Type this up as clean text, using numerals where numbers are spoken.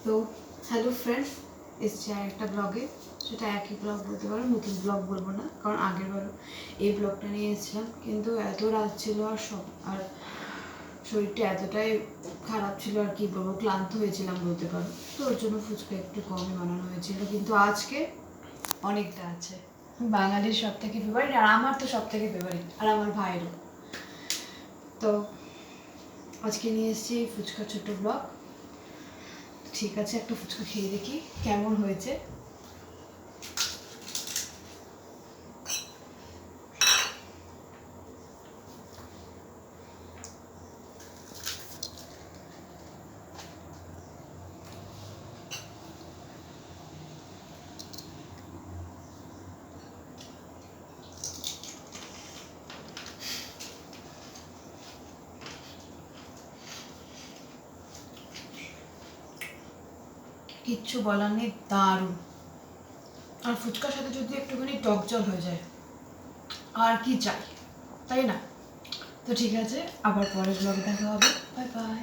তো hello friends, এসছি আর একটা ব্লগে। সেটা একই ব্লগ বলতে পারো, নতুন ব্লগ বলবো না, কারণ আগের বার এই ব্লগটা নিয়ে এসেছিলাম, কিন্তু এত রাত ছিল আর শরীরটা এতটাই খারাপ ছিল, আর কি বলবো, ক্লান্ত হয়েছিলাম বলতে পারো। তো ওর জন্য ফুচকা একটু কমই বানানো হয়েছিল, কিন্তু আজকে অনেকটা আছে। বাঙালির সব থেকে ফেভারিট, আর আমার তো সব থেকে ফেভারিট, আর আমার ভাইয়েরও। তো আজকে নিয়ে এসেছি ফুচকা ছোট্ট ব্লগ। ঠিক আছে, একটা ফুচকা খেয়ে দেখি কেমন হয়েছে। কিচ্ছু বলার নেই, দারুণ। আর ফুচকার সাথে যদি একটুখানি টক জল হয়ে যায়, আর কি চাই, তাই না? তো ঠিক আছে, আবার পরের ব্লগে দেখা হবে। Bye bye.